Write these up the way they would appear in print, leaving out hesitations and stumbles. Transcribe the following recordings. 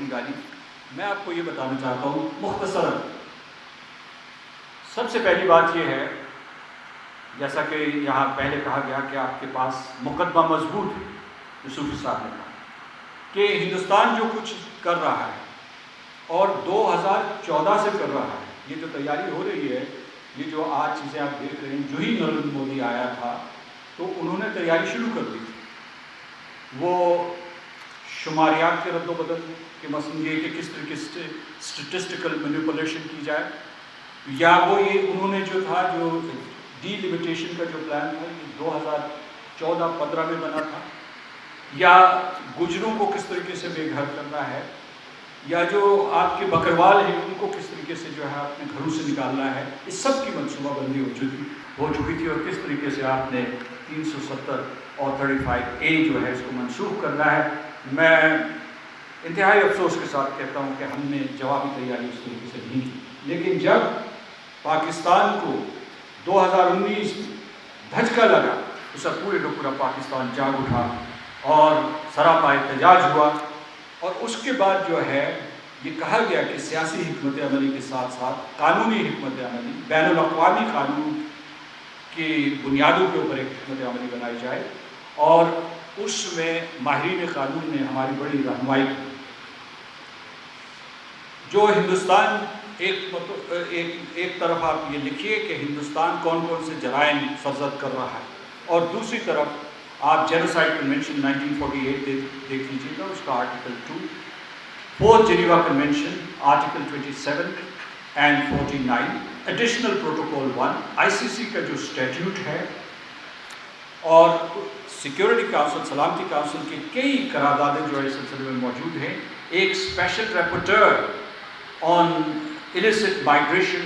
نکالی. میں آپ کو یہ بتانا چاہتا ہوں مختصراً. سب سے پہلی بات یہ ہے، جیسا کہ یہاں پہلے کہا گیا کہ آپ کے پاس مقدمہ مضبوط ہے، یوسفی صاحب نے کہا کہ ہندوستان جو کچھ کر رہا ہے اور 2014 سے کر رہا ہے، یہ جو تیاری ہو رہی ہے، یہ جو آج چیزیں آپ دیکھ رہے ہیں، جو ہی نریندر مودی آیا تھا تو انہوں نے تیاری شروع کر دی تھی. وہ شماریات کے رد و بدل کے مثلاً یہ کہ کس طریقے سے اسٹیٹسٹیکل مینیپولیشن کی جائے، یا وہ یہ انہوں نے جو تھا جو ڈی لمیٹیشن کا جو پلان تھا یہ 2014-15 میں بنا تھا، یا گجروں کو کس طریقے سے بے گھر کرنا ہے، یا جو آپ کے بکروال ہیں ان کو کس طریقے سے جو ہے اپنے گھروں سے نکالنا ہے. اس سب کی منصوبہ بندی ہو چکی تھی اور کس طریقے سے آپ نے 370 اور 35A جو ہے اس کو منسوخ کرنا ہے. میں انتہائی افسوس کے ساتھ کہتا ہوں کہ ہم نے جوابی تیاری اس طریقے سے نہیں کی، لیکن جب پاکستان کو 2019 دھچکا لگا تو سب پورے کا پورا پاکستان جاگ اٹھا اور سراپا احتجاج ہوا. اور اس کے بعد جو ہے یہ کہا گیا کہ سیاسی حکمت عملی کے ساتھ ساتھ قانونی حکمت عملی، بین الاقوامی قانون کی بنیادوں کے اوپر ایک حکمت عملی بنائی جائے، اور اس میں ماہرین قانون نے ہماری بڑی رہنمائی کی. جو ہندوستان ایک طرف آپ یہ لکھیے کہ ہندوستان کون کون سے جرائم سرزد کر رہا ہے، اور دوسری طرف آپ جینوسائڈ کنونشن 1948 دیکھ لیجیے گا، اس کا article 2، fourth Geneva convention article 27 and 49، additional protocol 1، ICC کا جو اسٹیٹیوٹ ہے، اور سیکیورٹی کاؤنسل، سلامتی کاؤنسل کی کئی قراردادیں جو ہے اس سلسلے میں موجود ہیں. ایک special reporter on illicit migration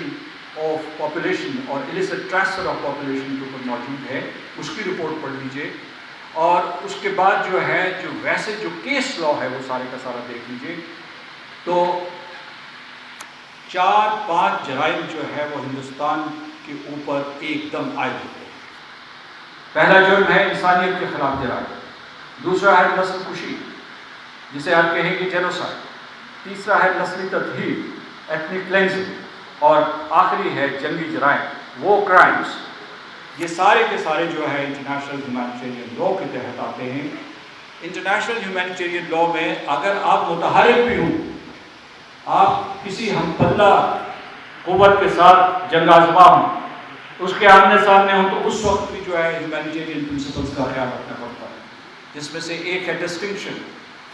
of population اور illicit transfer of population کے اوپر موجود ہے، اس کی رپورٹ پڑھ لیجئے. اور اس کے بعد جو ہے جو ویسے جو کیس لا ہے وہ سارے کا سارا دیکھ لیجئے. تو 4-5 جرائم جو ہے وہ ہندوستان کے اوپر ایک دم عائد ہوتے ہیں. پہلا جرم ہے انسانیت کے خلاف جرائم، دوسرا ہے نسل کشی جسے آپ کہیں گے جینوسائڈ، تیسرا ہے نسلی تطہیر، ایتھنک کلینزنگ، اور آخری ہے جنگی جرائم، وار کرائمز. یہ سارے کے سارے جو ہے انٹرنیشنل ہیومینیٹیرین لاء کے تحت آتے ہیں. انٹرنیشنل ہیومینیٹیرین لاء میں اگر آپ متحارب بھی ہوں، آپ کسی ہم پلہ قوت کے ساتھ جنگ آزما ہوں، اس کے آمنے سامنے ہوں، تو اس وقت بھی جو ہے ہیومینیٹیرین پرنسپلز کا خیال رکھنا پڑتا ہے، جس میں سے ایک ہے ڈسٹنکشن،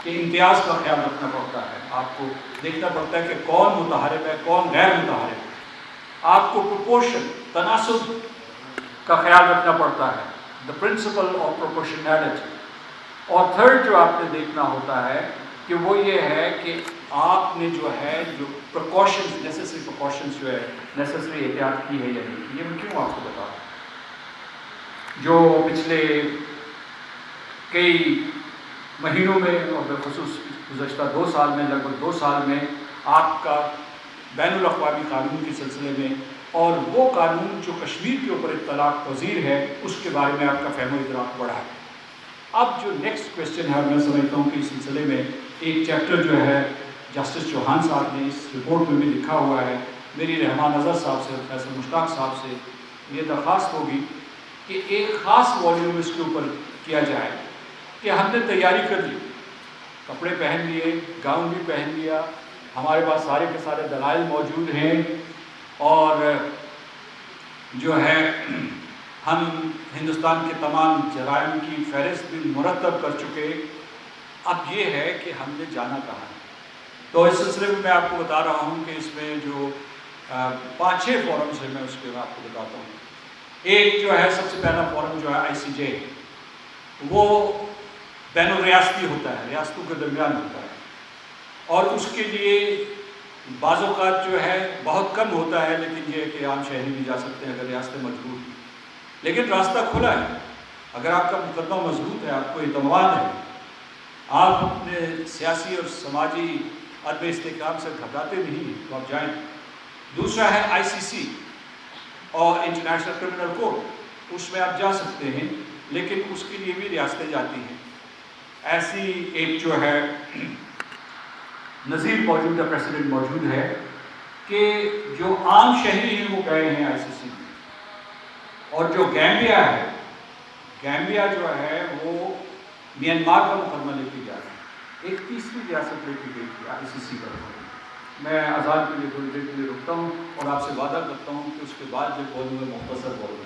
کہ امتیاز کا خیال رکھنا پڑتا ہے. آپ کو دیکھنا پڑتا ہے کہ کون متحارب ہے، کون غیر متحارب ہے. آپ کو پروپورشن، تناسب کا خیال رکھنا پڑتا ہے، دا پرنسپل آف پروپورشنیلٹی. اور تھرڈ جو آپ نے دیکھنا ہوتا ہے کہ وہ یہ ہے کہ آپ نے جو ہے جو پریکاشنز، نیسیسری پریکاشنز جو ہے نیسیسری احتیاط کی ہے یا نہیں کی. یہ میں کیوں آپ کو بتا رہا ہوں؟ جو پچھلے کئی مہینوں میں اور بالخصوص گزشتہ 2 سال میں، لگ بھگ 2 سال میں، آپ کا بین الاقوامی قانون کے سلسلے میں اور وہ قانون جو کشمیر کے اوپر اطلاق پذیر ہے، اس کے بارے میں آپ کا فہم و ادراک بڑھا ہے. اب جو نیکسٹ کویسچن ہے، میں سمجھتا ہوں کہ اس سلسلے میں ایک چیپٹر جو ہے جسٹس چوہان صاحب نے اس رپورٹ میں بھی لکھا ہوا ہے. میری رحمان نظر صاحب سے، فیصل مشتاق صاحب سے یہ درخواست ہوگی کہ ایک خاص والیوم اس کے اوپر کیا جائے کہ ہم نے تیاری کر لی، کپڑے پہن لیے، گاؤن بھی پہن لیا، ہمارے پاس سارے کے سارے دلائل موجود ہیں، اور جو ہے ہم ہندوستان کے تمام جرائم کی فہرست بھی مرتب کر چکے. اب یہ ہے کہ ہم نے جانا کہاں ہے. تو اس سلسلے میں آپ کو بتا رہا ہوں کہ اس میں جو 5-6 فورمز ہیں، میں اس کے آپ کو بتاتا ہوں. ایک جو ہے سب سے پہلا فورم جو ہے ICJ، وہ بین الریاستی ہوتا ہے، ریاستوں کے درمیان ہوتا ہے، اور اس کے لیے بعض اوقات جو ہے بہت کم ہوتا ہے، لیکن یہ کہ عام شہری بھی جا سکتے ہیں اگر ریاستیں مجبور ہیں. لیکن راستہ کھلا ہے، اگر آپ کا مقدمہ مضبوط ہے، آپ کو اعتماد ہے، آپ اپنے سیاسی اور سماجی عدم استحکام سے گھبراتے نہیں، تو آپ جائیں. دوسرا ہے ICC اور انٹرنیشنل کرمنل کورٹ، اس میں آپ جا سکتے ہیں، لیکن اس کے لیے بھی ریاستیں جاتی ہیں. ایسی ایک جو ہے نظیر موجود ہے، پریسیڈنٹ موجود ہے کہ جو عام شہری ہیں وہ گئے ہیں آئی سی سی میں، اور جو گیمبیا ہے، گیمبیا جو ہے وہ میانمار کا مقدمہ لے کے جا رہا ہے، ایک تیسری ریاست لے کے گئی تھی آئی سی سی کا مقدمہ۔ میں آزاد کے لیے تھوڑی دیر کے لیے رکتا ہوں اور آپ سے وعدہ کرتا ہوں کہ اس کے بعد جب بولوں میں مختصر بولوں۔